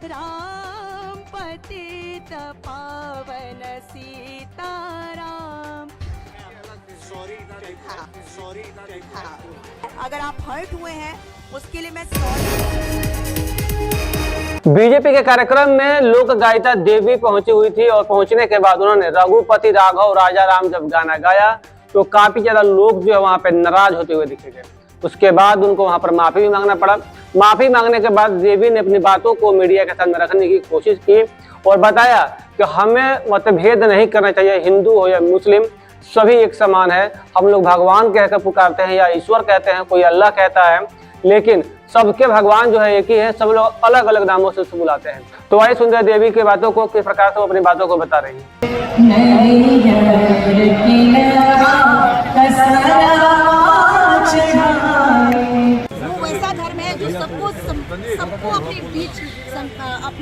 राम पतित पावन सीताराम। अगर आप हर्ट हुए हैं उसके लिए मैं बीजेपी के कार्यक्रम में लोक गायिका देवी पहुंची हुई थी और पहुंचने के बाद उन्होंने रघुपति राघव राजा राम जब गाना गाया तो काफी ज्यादा लोग जो है वहां पे नाराज होते हुए दिखे गए। उसके बाद उनको वहां पर माफी भी मांगना पड़ा। माफी मांगने के बाद देवी ने अपनी बातों को मीडिया के सामने रखने की कोशिश की और बताया कि हमें मतभेद नहीं करना चाहिए, हिंदू हो या मुस्लिम सभी एक समान है। हम लोग भगवान कहकर पुकारते हैं या ईश्वर कहते हैं, कोई अल्लाह कहता है, लेकिन सबके भगवान जो है एक ही है, सब लोग अलग अलग नामों से बुलाते हैं। तो आइए सुनते हैं देवी की बातों को, किस प्रकार से वो अपनी बातों को बता रही है। वो वैसा धर्म है जो सबको अपने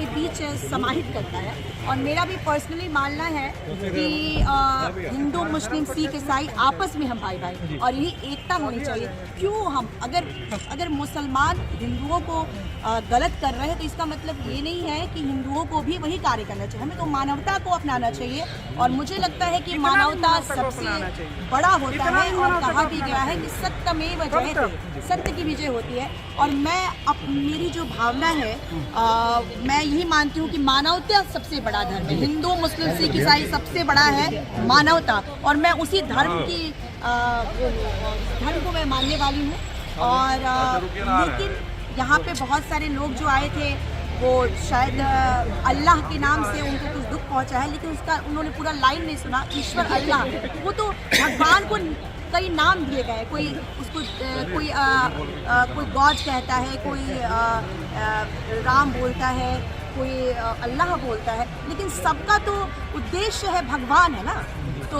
बीच समाहित करता है। और मेरा भी पर्सनली मानना है कि हिंदू मुस्लिम सिख ईसाई आपस में हम भाई भाई और यही एकता होनी चाहिए। क्यों हम अगर मुसलमान हिंदुओं को गलत कर रहे हैं तो इसका मतलब ये नहीं है कि हिंदुओं को भी वही कार्य करना चाहिए। हमें तो मानवता को अपनाना चाहिए और मुझे लगता है कि मानवता सबसे बड़ा होता है। और कहा भी गया है कि सत्यमेव जयते, सत्य की विजय होती है। और मेरी जो भावना है मैं यही मानती हूँ कि मानवता सबसे बड़ा धर्म है। हिंदू मुस्लिम सिख ईसाई सबसे बड़ा है मानवता, और मैं उसी धर्म को मैं मानने वाली हूँ। और लेकिन यहाँ पे बहुत सारे लोग जो आए थे वो शायद अल्लाह के नाम से उनको कुछ दुख पहुँचा है, लेकिन उसका उन्होंने पूरा लाइन नहीं सुना। ईश्वर अल्लाह, वो तो भगवान को कई नाम दिए गए, कोई उसको कोई गॉड कहता है, कोई राम बोलता है, कोई अल्लाह बोलता है, लेकिन सबका तो उद्देश्य है भगवान है ना। तो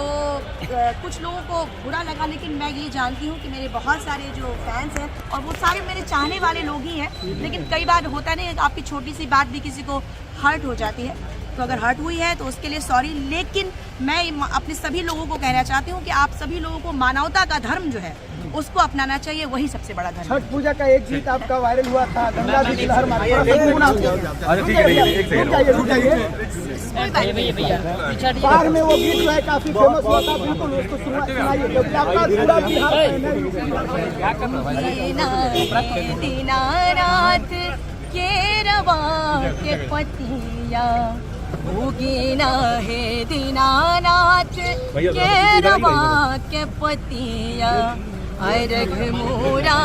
कुछ लोगों को बुरा लगा, लेकिन मैं ये जानती हूँ कि मेरे बहुत सारे जो फैंस हैं और वो सारे मेरे चाहने वाले लोग ही हैं। लेकिन कई बार होता नहीं है, आपकी छोटी सी बात भी किसी को हर्ट हो जाती है। तो अगर हर्ट हुई है तो उसके लिए सॉरी, लेकिन मैं अपने सभी लोगों को कहना चाहती हूँ कि आप सभी लोगों को मानवता का धर्म जो है उसको अपनाना चाहिए, वही सबसे बड़ा धर्म। छठ पूजा का एक गीत आपका वायरल हुआ था, गंगा जी की लहर मारी। बाहर में वो गीत जो है काफी फेमस हुआ था, बिल्कुल उसको सुनाइए क्योंकि आपका पूरा बिहार के रवा के पतिया उगीना है दीनानाथ के रवा के पतिया अर्घ मूरा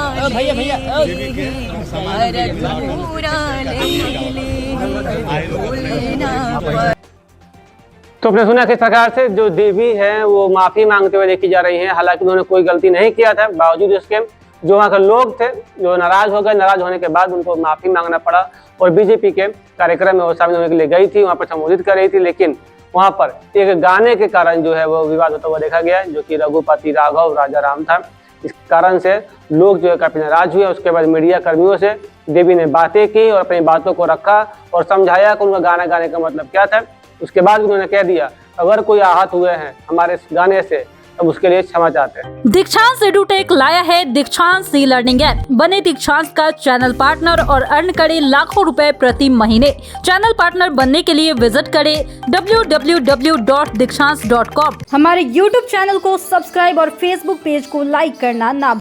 तो आपने सुना किस प्रकार से जो देवी है वो माफी मांगते हुए देखी जा रही हैं। हालांकि उन्होंने कोई गलती नहीं किया था, बावजूद इसके जो वहाँ के लोग थे जो नाराज हो गए। नाराज होने के बाद उनको माफी मांगना पड़ा और बीजेपी के कार्यक्रम में वो शामिल होने के लिए गई थी, वहाँ पर संबोधित कर रही थी। लेकिन वहाँ पर एक गाने के कारण जो है वो विवाद होता हुआ देखा गया, जो कि रघुपति राघव राजा राम था। इस कारण से लोग जो है काफी नाराज हुए। उसके बाद मीडिया कर्मियों से देवी ने बातें की और अपनी बातों को रखा और समझाया कि उनका गाना गाने का मतलब क्या था। उसके बाद उन्होंने कह दिया अगर कोई आहत हुए हैं हमारे गाने से अब उसके लिए क्षमा चाहते हैं। दीक्षांत एडुटेक लाया है दीक्षांत ई लर्निंग ऐप। बने दीक्षांत का चैनल पार्टनर और अर्न करे लाखों रुपए प्रति महीने। चैनल पार्टनर बनने के लिए विजिट करें www.dikshans.com। हमारे YouTube चैनल को सब्सक्राइब और Facebook पेज को लाइक करना ना